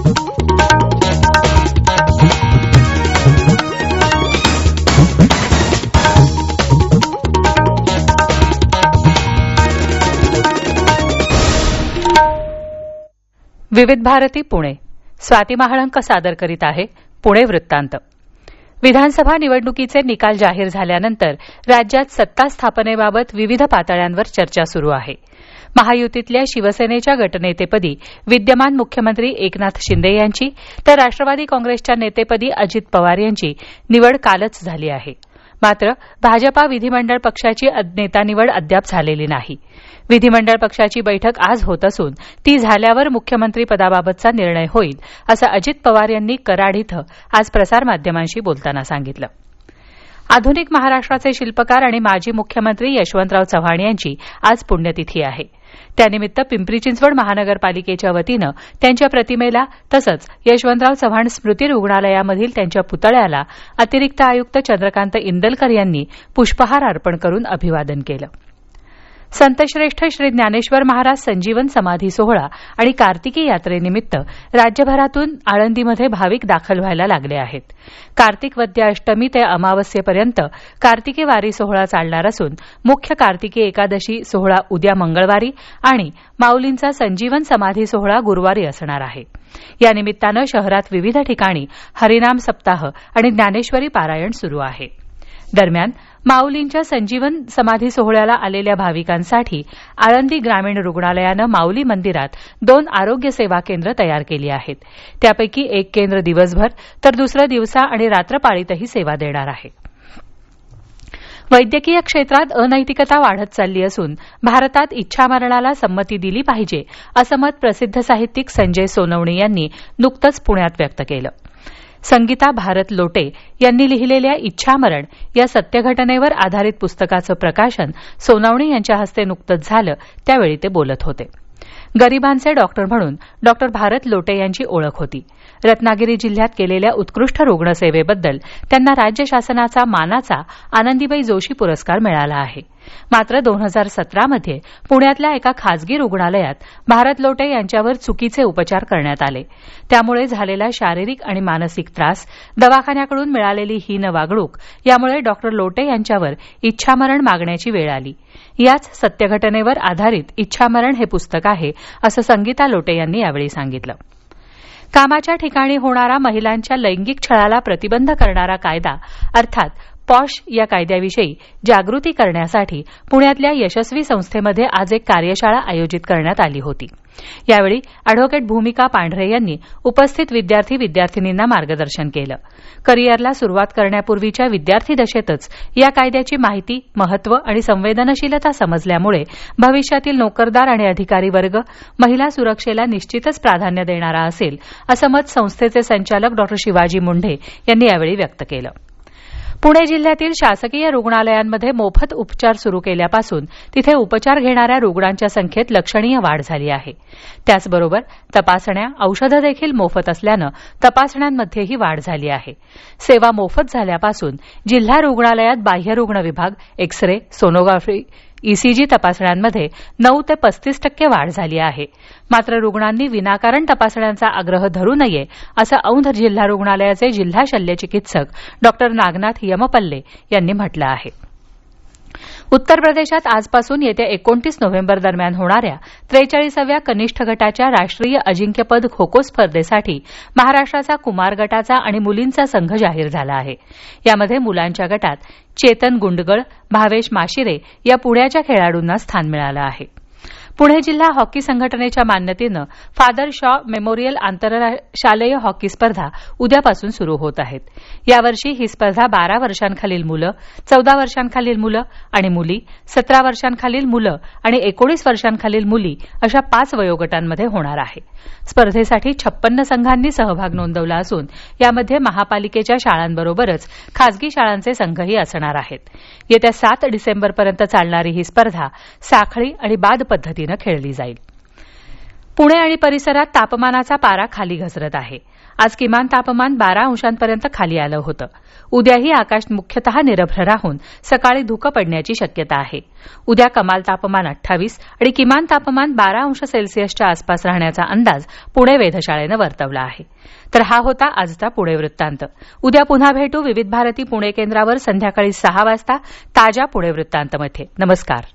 विविध भारती पुणे. स्वाती महाळंक सादर करीत आहे पुणे वृत्तांत. विधानसभा निवडणुकीचे निकाल जाहीर झाल्यानंतर राज्यात सत्ता स्थापनेबाबत विविध पातळ्यांवर चर्चा सुरू आहे. महायुतीतल्या शिवसेनेच्या गटनेतेपदी विद्यमान मुख्यमंत्री एकनाथ शिंदे यांची तर राष्ट्रवादी काँग्रेसच्या नेतेपदी अजित पवार यांची निवड कालच झाली आहे. मात्र भाजपा विधिमंडळ पक्षाची नेता निवड अद्याप झालेली नाही. विधिमंडळ पक्षाची बैठक आज होत असून ती झाल्यावर मुख्यमंत्री पदाबाबतचा निर्णय होईल असं अजित पवार यांनी कराड इथं आज प्रसारमाध्यमांशी बोलताना सांगितलं. आधुनिक महाराष्ट्राचे शिल्पकार आणि माजी मुख्यमंत्री यशवंतराव चव्हाण यांची आज पुण्यतिथी आहे. त्यानिमित्त पिंपरी चिंचवड महानगरपालिकेच्या वतीनं त्यांच्या प्रतिमेला तसंच यशवंतराव चव्हाण स्मृती रुग्णालयामधील त्यांच्या पुतळ्याला अतिरिक्त आयुक्त चंद्रकांत इंदलकर यांनी पुष्पहार अर्पण करून अभिवादन केलं. संतश्रेष्ठ श्री ज्ञानेश्वर महाराज संजीवन समाधी सोहळा आणि कार्तिकी यात्रेनिमित्त राज्यभरातून आळंदीमध्ये भाविक दाखल व्हायला लागले आहेत. कार्तिक वद्य अष्टमी ते अमावस्येपर्यंत कार्तिकी वारी सोहळा चालणार असून मुख्य कार्तिकी एकादशी सोहळा उद्या मंगळवारी आणि माऊलींचा संजीवन समाधी सोहळा गुरुवारी असणार आहे. या निमित्तानं शहरात विविध ठिकाणी हरिनाम सप्ताह आणि ज्ञानेश्वरी पारायण सुरू आहे. दरम्यान माऊलींच्या संजीवन समाधी सोहळ्याला आलेल्या भाविकांसाठी आळंदी ग्रामीण रुग्णालयानं माऊली मंदिरात 2 आरोग्य सेवा केंद्र तयार केली आहेत. त्यापैकी एक केंद्र दिवसभर तर दुसरं दिवसा आणि रात्रपाळीतही सेवा देणार आहे. वैद्यकीय क्षेत्रात अनैतिकता वाढत चालली असून भारतात इच्छामरणाला संमती दिली पाहिजे असं मत प्रसिद्ध साहित्यिक संजय सोनवणे यांनी नुकतंच पुण्यात व्यक्त केलं. संगीता भारत लोटे यांनी लिहिलेल्या इच्छामरण या सत्यघटनेवर आधारित पुस्तकाचं प्रकाशन सोनवणे यांच्या हस्ते नुकतंच झालं. त्यावेळी ते बोलत होते. गरिबांचे डॉक्टर म्हणून डॉक्टर भारत लोटे यांची ओळख होती. रत्नागिरी जिल्ह्यात केलेल्या उत्कृष्ट रुग्णसेवेबद्दल त्यांना राज्य शासनाचा मानाचा आनंदीबाई जोशी पुरस्कार मिळाला आहे. मात्र 2017 पुण्यातल्या एका खासगी रुग्णालयात भारत लोटे यांच्यावर चुकीचे उपचार करण्यात आले. त्यामुळे झालेला शारीरिक आणि मानसिक त्रास, दवाखान्याकडून मिळालेली हीन वागणूक यामुळे डॉक्टर लोटे यांच्यावर इच्छामरण मागण्याची वेळ आली. याच सत्यघटनेवर आधारित इच्छामरण हे पुस्तक आहे असं संगीता लोटे यांनी यावेळी सांगितलं. कामाच्या ठिकाणी होणारा महिलांच्या लैंगिक छळाला प्रतिबंध करणारा कायदा अर्थात पॉश या कायद्याविषयी जागृती करण्यासाठी पुण्यातल्या यशस्वी संस्थेमध्ये आज एक कार्यशाळा आयोजित करण्यात आली होती. यावेळी अॅडव्होकेट भूमिका पांढरे यांनी उपस्थित विद्यार्थी विद्यार्थिनींना मार्गदर्शन केलं. करिअरला सुरुवात करण्यापूर्वीच्या विद्यार्थी दशेतच या कायद्याची माहिती, महत्त्व आणि संवेदनशीलता समजल्यामुळे भविष्यातील नोकरदार आणि अधिकारी वर्ग महिला सुरक्षेला निश्चितच प्राधान्य देणारा असेल असं मत संस्थेचे संचालक डॉ. शिवाजी मुंढे यांनी यावेळी व्यक्त केलं. पुणे जिल्ह्यातील शासकीय रुग्णालयांमध्ये मोफत उपचार सुरू केल्यापासून तिथे उपचार घेणाऱ्या रुग्णांच्या संख्येत लक्षणीय वाढ झाली आहे. त्याचबरोबर तपासण्या, औषधं देखील मोफत असल्यानं तपासण्यांमध्येही वाढ झाली आहे. सेवा मोफत झाल्यापासून जिल्हा रुग्णालयात बाह्यरुग्ण विभाग, एक्स-रे, सोनोग्राफी, ईसीजी तपासण्यांमध्ये 9 ते 35% वाढ झाली आहे. मात्र रुग्णांनी विनाकारण तपासण्यांचा आग्रह धरू नये असं औंध जिल्हा रुग्णालयाचे जिल्हा शल्यचिकित्सक डॉक्टर नागनाथ यमपल्ले यांनी म्हटलं आहे. उत्तर प्रदेशात आजपासून येत्या 29 नोव्हेंबर दरम्यान होणाऱ्या 43व्या कनिष्ठ गटाच्या राष्ट्रीय अजिंक्यपद खो खो स्पर्धेसाठी महाराष्ट्राचा कुमार गटाचा आणि मुलींचा संघ जाहीर झाला आहे. यामध्ये मुलांच्या गटात चेतन गुंडगळ, भावेश माशिरे या पुण्याच्या खेळाडूंना स्थान मिळालं आहे. पुणे जिल्हा हॉकी संघटनेच्या मान्यतेनं फादर शॉ मेमोरियल आंतरशालेय हॉकी स्पर्धा उद्यापासून सुरू होत आहेत. यावर्षी ही स्पर्धा 12 वर्षांखालील मुलं, 14 वर्षांखालील मुलं आणि मुली, 17 वर्षांखालील मुलं आणि 19 वर्षांखालील मुली अशा 5 वयोगटांमध्ये होणार आहे. स्पर्धेसाठी 56 संघांनी सहभाग नोंदवला असून यामध्ये महापालिकेच्या शाळांबरोबरच खासगी शाळांचे संघही असणार आहेत. येत्या 7 डिसेंबरपर्यंत चालणारी ही स्पर्धा साखळी आणि बाद पद्धतीनं खेळली जाईल. पुणे आणि परिसरात तापमानाचा पारा खाली घसरत आहे. आज किमान तापमान 12 अंशांपर्यंत खाली आलं होतं. उद्याही आकाश मुख्यतः निरभ्र राहून सकाळी धुकं पडण्याची शक्यता आहे. उद्या कमाल तापमान 28 आणि किमान तापमान 12 अंश सेल्सिअसच्या आसपास राहण्याचा अंदाज पुणे वेधशाळेनं वर्तवला आहे. तर हा होता आजचा पुणे वृत्तांत. उद्या पुन्हा भेटू विविध भारती पुणे केंद्रावर संध्याकाळी 6 वाजता ताज्या पुणे वृत्तांतमध्ये. नमस्कार.